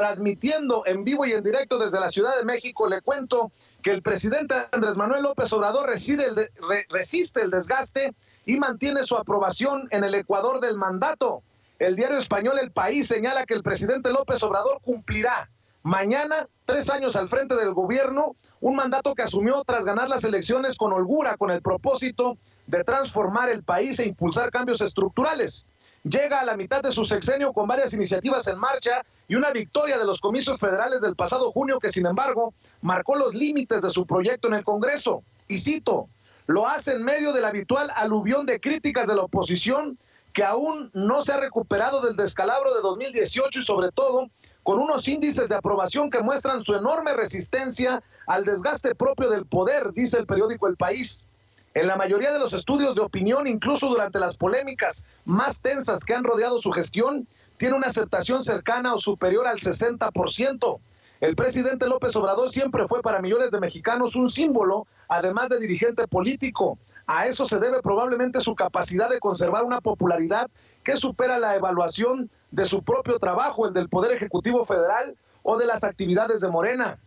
transmitiendo en vivo y en directo desde la Ciudad de México. Le cuento que el presidente Andrés Manuel López Obrador resiste el desgaste y mantiene su aprobación en el Ecuador del mandato. El diario español El País señala que el presidente López Obrador cumplirá mañana 3 años al frente del gobierno, un mandato que asumió tras ganar las elecciones con holgura, con el propósito de transformar el país e impulsar cambios estructurales. Llega a la mitad de su sexenio con varias iniciativas en marcha y una victoria de los comicios federales del pasado junio que, sin embargo, marcó los límites de su proyecto en el Congreso. Y cito, lo hace en medio del habitual aluvión de críticas de la oposición que aún no se ha recuperado del descalabro de 2018 y sobre todo con unos índices de aprobación que muestran su enorme resistencia al desgaste propio del poder, dice el periódico El País. En la mayoría de los estudios de opinión, incluso durante las polémicas más tensas que han rodeado su gestión, tiene una aceptación cercana o superior al 60%. El presidente López Obrador siempre fue para millones de mexicanos un símbolo, además de dirigente político. A eso se debe probablemente su capacidad de conservar una popularidad que supera la evaluación de su propio trabajo, el del Poder Ejecutivo Federal o de las actividades de Morena.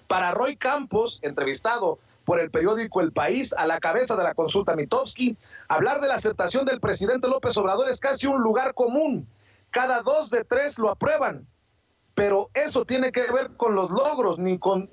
Para Roy Campos, entrevistado por el periódico El País a la cabeza de la consulta Mitofsky, hablar de la aceptación del presidente López Obrador es casi un lugar común. Cada 2 de 3 lo aprueban, pero eso tiene que ver con los logros, ni con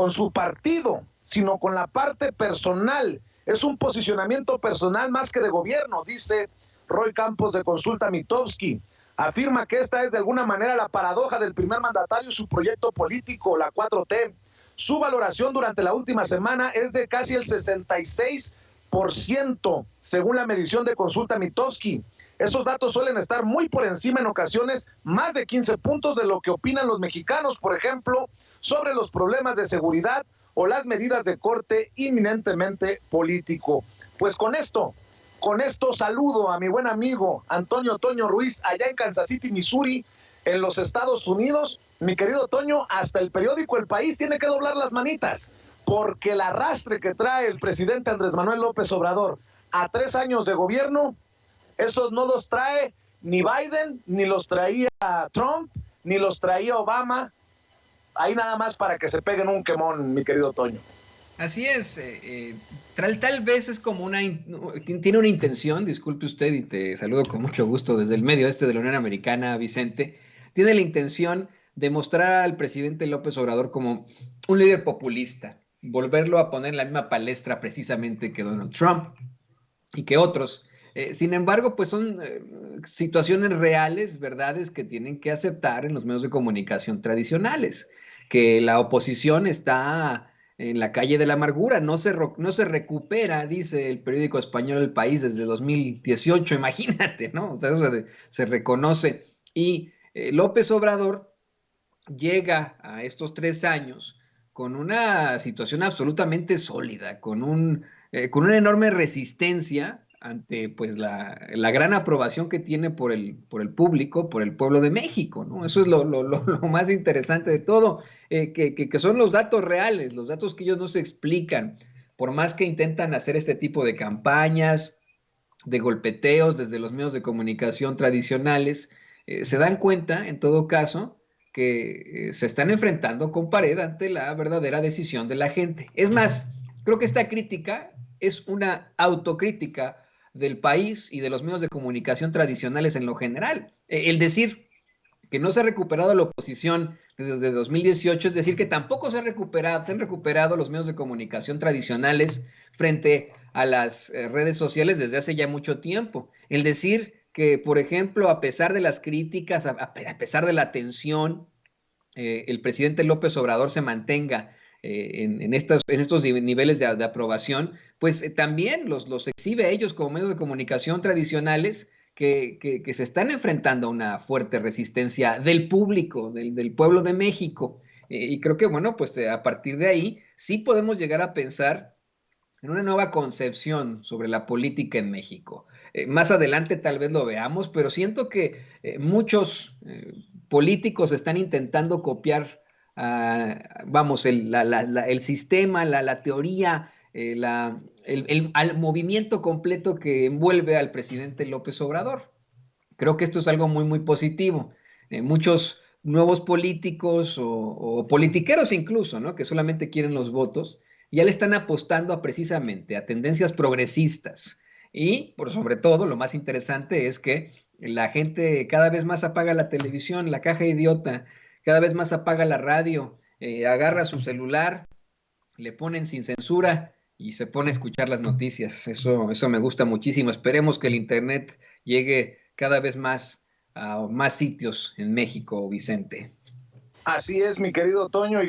su partido, sino con la parte personal. Es un posicionamiento personal más que de gobierno, dice Roy Campos de Consulta Mitofsky. Afirma que esta es de alguna manera la paradoja del primer mandatario y su proyecto político, la 4T. Su valoración durante la última semana es de casi el 66%, según la medición de Consulta Mitofsky. Esos datos suelen estar muy por encima, en ocasiones más de 15 puntos de lo que opinan los mexicanos, por ejemplo, sobre los problemas de seguridad o las medidas de corte inminentemente político. Pues con esto saludo a mi buen amigo Antonio Toño Ruiz, allá en Kansas City, Missouri, en los Estados Unidos. Mi querido Toño, hasta el periódico El País tiene que doblar las manitas, porque el arrastre que trae el presidente Andrés Manuel López Obrador a 3 años de gobierno, esos no los trae ni Biden, ni los traía Trump, ni los traía Obama. Ahí nada más para que se peguen un quemón, mi querido Toño. Así es, tal vez es como tiene una intención, disculpe usted y te saludo con mucho gusto desde el medio este de la Unión Americana, Vicente, tiene la intención de mostrar al presidente López Obrador como un líder populista, volverlo a poner en la misma palestra precisamente que Donald Trump y que otros. Sin embargo, pues son situaciones reales, verdades que tienen que aceptar en los medios de comunicación tradicionales, que la oposición está en la calle de la amargura, no se recupera, dice el periódico español El País desde 2018, imagínate, ¿no? O sea, eso se reconoce. Y López Obrador llega a estos 3 años con una situación absolutamente sólida, con una enorme resistencia ante pues la gran aprobación que tiene por el público, por el pueblo de México, ¿no? Eso es lo más interesante de todo, que son los datos reales, los datos que ellos no se explican, por más que intentan hacer este tipo de campañas, de golpeteos desde los medios de comunicación tradicionales, se dan cuenta, en todo caso, que se están enfrentando con pared ante la verdadera decisión de la gente. Es más, creo que esta crítica es una autocrítica del país y de los medios de comunicación tradicionales en lo general. El decir que no se ha recuperado la oposición desde 2018, es decir, que tampoco se han recuperado los medios de comunicación tradicionales frente a las redes sociales desde hace ya mucho tiempo. El decir que, por ejemplo, a pesar de las críticas, a pesar de la tensión, el presidente López Obrador se mantenga en estos niveles de aprobación, pues también los exhibe ellos como medios de comunicación tradicionales que se están enfrentando a una fuerte resistencia del público, del pueblo de México. Y creo que, bueno, pues a partir de ahí sí podemos llegar a pensar en una nueva concepción sobre la política en México. Más adelante tal vez lo veamos, pero siento que muchos políticos están intentando copiar, vamos, el sistema, la teoría, al movimiento completo que envuelve al presidente López Obrador. Creo que esto es algo muy, muy positivo. Muchos nuevos políticos o politiqueros incluso, ¿no? Que solamente quieren los votos, ya le están apostando a precisamente a tendencias progresistas. Y por sobre todo, lo más interesante es que la gente cada vez más apaga la televisión, la caja idiota, cada vez más apaga la radio, agarra su celular, le ponen sin censura y se pone a escuchar las noticias. Eso me gusta muchísimo. Esperemos que el Internet llegue cada vez más a más sitios en México, Vicente. Así es, mi querido Toño. Y